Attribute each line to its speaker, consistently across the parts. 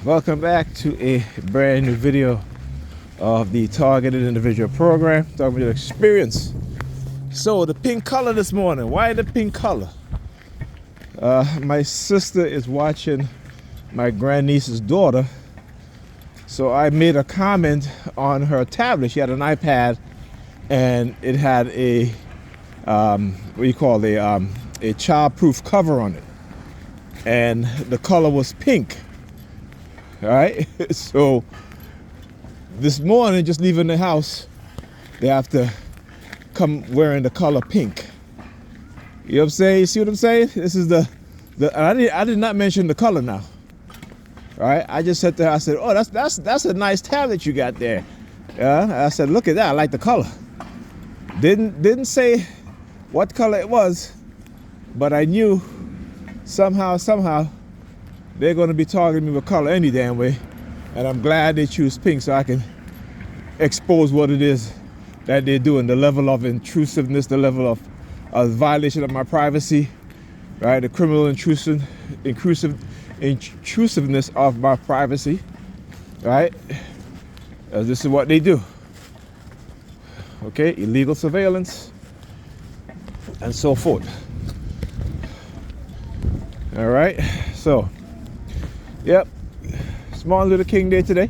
Speaker 1: Welcome back to a brand new video of the Targeted Individual Program, Targeted Experience. So the pink color this morning, why the pink color? My sister is watching my grandniece's daughter, so I made a comment on her tablet. She had an iPad and it had a a child-proof cover on it, and the color was pink. All right, so this morning, just leaving the house, they have to come wearing the color pink. You know what I'm saying? You see what I'm saying? This is the I did not mention the color now. All right, I just said to her, I said, "Oh, that's a nice tablet you got there." Yeah, I said, "Look at that, I like the color." Didn't say what color it was, but I knew somehow they're going to be targeting me with color any damn way, and I'm glad they choose pink so I can expose what it is that they're doing, the level of intrusiveness, the level of violation of my privacy, right? The criminal intrusiveness of my privacy, right? This is what they do. Okay, illegal surveillance and so forth. All right, so yep, it's Martin Luther King Day today.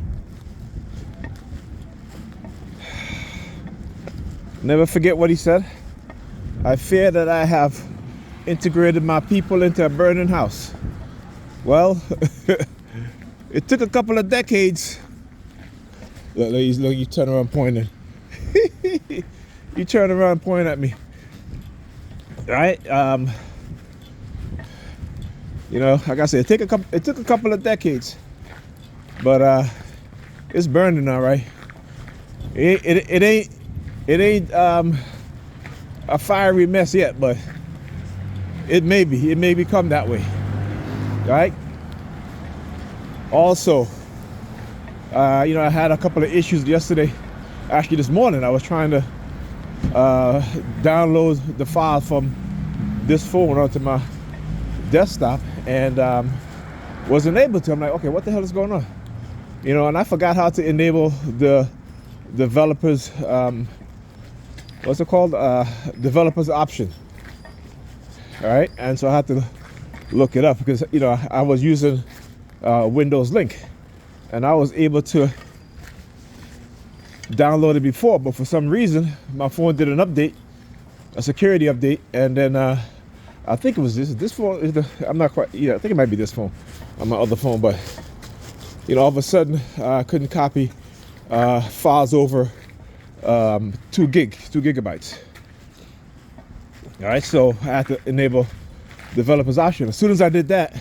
Speaker 1: Never forget what he said. I fear that I have integrated my people into a burning house. Well, it took a couple of decades. Look, you turn around pointing. You turn around pointing at me. All right. You know, like I said, it took a couple of decades, but it's burning now, right? It ain't a fiery mess yet, but it may become that way, right? Also, you know, I had a couple of issues yesterday. Actually, this morning I was trying to download the file from this phone onto my desktop, and wasn't able to. I'm like, okay, what the hell is going on? You know, and I forgot how to enable the developers, what's it called? Developers option. All right, and so I had to look it up because, you know, I was using Windows Link, and I was able to download it before, but for some reason my phone did an update, a security update, and then I think it was this phone. I'm not quite. Yeah, I think it might be this phone on my other phone. But you know, all of a sudden, I couldn't copy files over 2 gigabytes. All right, so I had to enable developers option. As soon as I did that,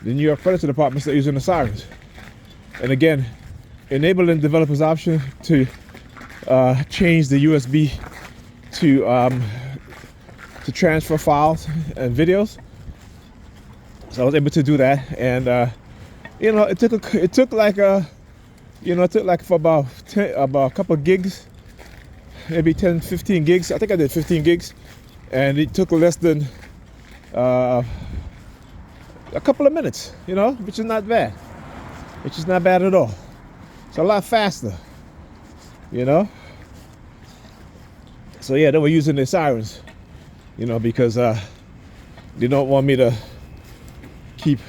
Speaker 1: the New York Federal Department started using the sirens. And again, enabling developers option to change the USB to transfer files and videos. So I was able to do that, and you know, it took like for about a couple of gigs, maybe 10-15 gigs. I think I did 15 gigs, and it took less than a couple of minutes, you know, which is not bad. Which is not bad at all. It's a lot faster, you know. So yeah, they were using their sirens, you know, because they don't want me to keep,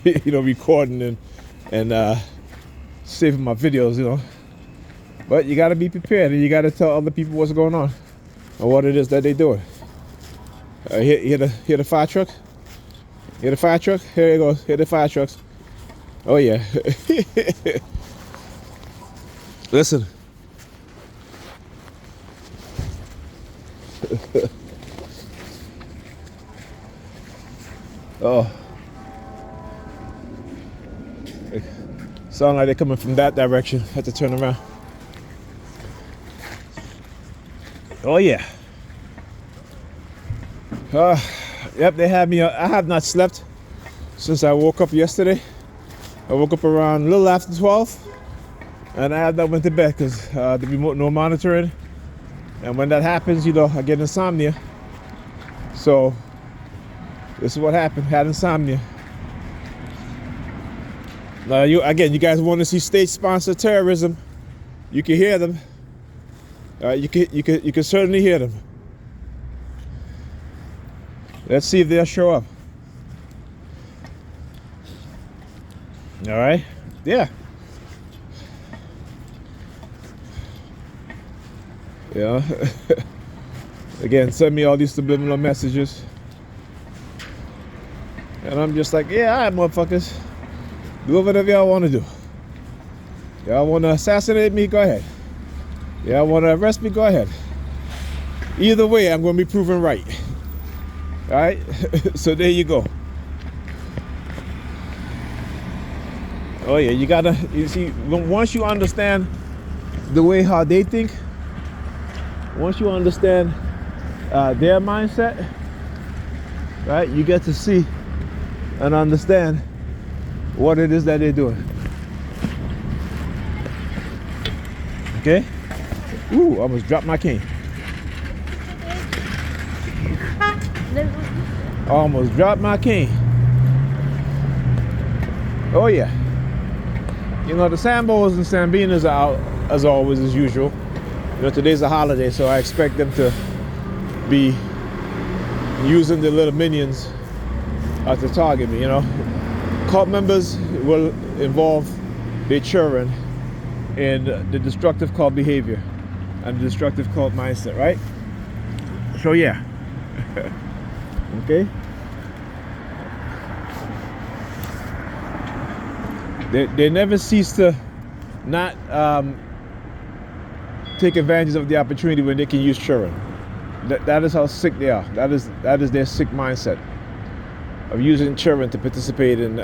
Speaker 1: you know, recording and saving my videos, you know. But you got to be prepared, and you got to tell other people what's going on or what it is that they're doing. Hear the fire truck? Hear the fire truck? Here it goes. Hear the fire trucks. Oh yeah. Listen. Oh. Sound like they're coming from that direction. Have to turn around. Oh yeah. Yep, they had me. I have not slept since I woke up yesterday. I woke up around a little after 12, and I had not went to bed because there be no monitoring. And when that happens, you know, I get insomnia. So this is what happened. Had insomnia. Now, you guys want to see state-sponsored terrorism? You can hear them. You can certainly hear them. Let's see if they'll show up. All right. Yeah. Yeah. Again, send me all these subliminal messages. And I'm just like, yeah, all right, motherfuckers. Do whatever y'all want to do. Y'all want to assassinate me? Go ahead. Y'all want to arrest me? Go ahead. Either way, I'm going to be proven right. All right? So there you go. Oh, yeah, you see, once you understand the way how they think, once you understand their mindset, right, you get to see and understand what it is that they're doing. Okay? Ooh, I almost dropped my cane. Almost dropped my cane. Oh yeah. You know, the Sambos and Sambinas are out as always, as usual. You know, today's a holiday, so I expect them to be using the little minions to target me, you know. Cult members will involve their children in the destructive cult behavior and the destructive cult mindset, right? So yeah. Okay. They never cease to not take advantage of the opportunity when they can use children. That is how sick they are. That is their sick mindset of using children to participate in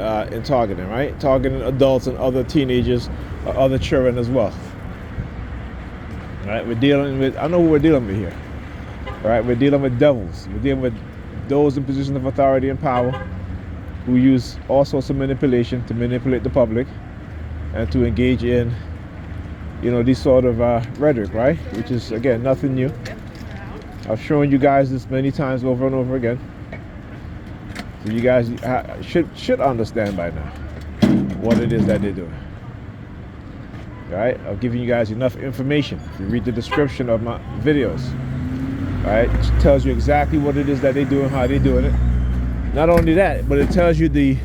Speaker 1: targeting, right? Targeting adults and other teenagers or other children as well. All right, we're dealing with, I know who we're dealing with here. All right, we're dealing with devils. We're dealing with those in positions of authority and power who use all sorts of manipulation to manipulate the public and to engage in, you know, this sort of rhetoric, right? Which is, again, nothing new. I've shown you guys this many times over and over again. So you guys should understand by now what it is that they're doing. All right, I've given you guys enough information. If you read the description of my videos, all right, it tells you exactly what it is that they're doing, how they're doing it. Not only that, but it tells you the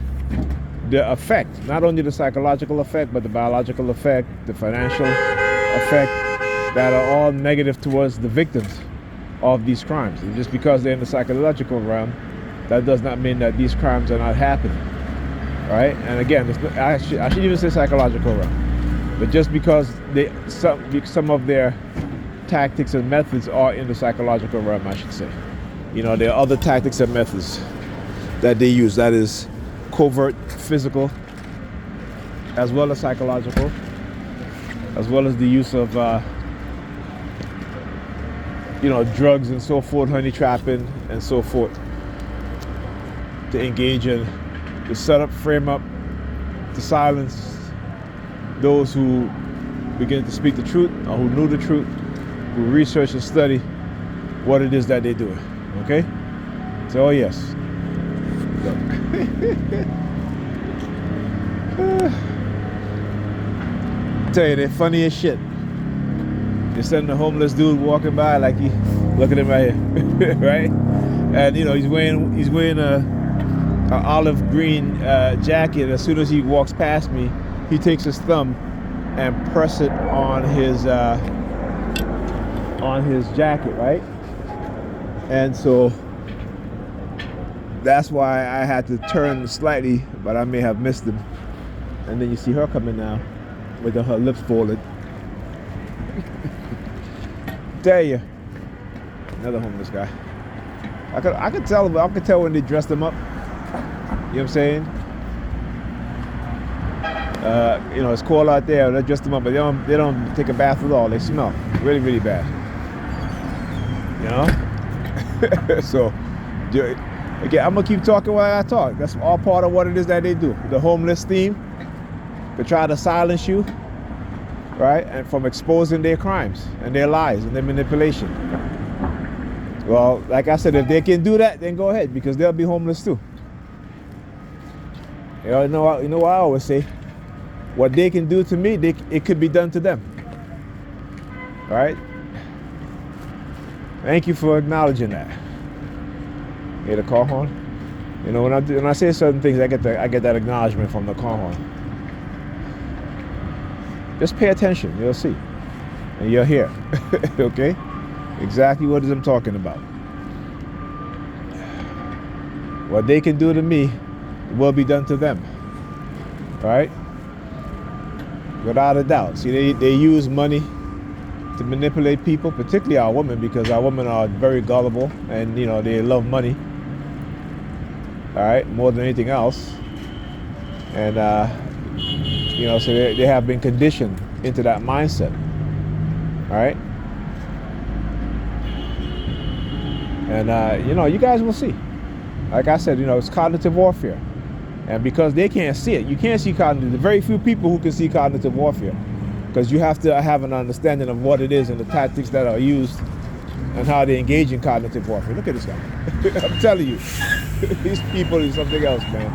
Speaker 1: effect, not only the psychological effect, but the biological effect, the financial effect, that are all negative towards the victims of these crimes. And just because they're in the psychological realm, that does not mean that these crimes are not happening, right? And again, I should even say psychological realm, but just because some of their tactics and methods are in the psychological realm, I should say. You know, there are other tactics and methods that they use that is covert, physical, as well as psychological, as well as the use of you know, drugs and so forth, honey trapping and so forth, to engage in the setup, frame up, to silence those who begin to speak the truth or who knew the truth, who research and study what it is that they're doing. Okay? So, yes. Tell you, they're funny as shit. They send a homeless dude walking by like he, look at him right here, right? And you know he's wearing a olive green jacket. As soon as he walks past me, he takes his thumb and press it on his jacket, right? And so that's why I had to turn slightly, but I may have missed him. And then you see her coming now with her lips folded. Tell you, another homeless guy. I could tell when they dressed him up. You know what I'm saying? You know, it's cold out there. They dress them up, but they don't take a bath at all. They smell really, really bad. You know. So, again, I'm gonna keep talking while I talk. That's all part of what it is that they do. The homeless theme, to try to silence you, right, and from exposing their crimes and their lies and their manipulation. Well, like I said, if they can do that, then go ahead, because they'll be homeless too. You know what I always say? what they can do to me, it could be done to them. All right? Thank you for acknowledging that. Hear the car horn? You know, when I say certain things, I get that acknowledgement from the car horn. Just pay attention, you'll see. And you'll hear. Okay? Exactly what it is I'm talking about. What they can do to me will be done to them. Right? Without a doubt. See, they use money to manipulate people, particularly our women, because our women are very gullible and, you know, they love money. All right, more than anything else. And, you know, so they have been conditioned into that mindset. All right? And, you know, you guys will see. Like I said, you know, it's cognitive warfare. And because they can't see it, you can't see cognitive. There are very few people who can see cognitive warfare, because you have to have an understanding of what it is and the tactics that are used and how they engage in cognitive warfare. Look at this guy. I'm telling you, these people is something else, man.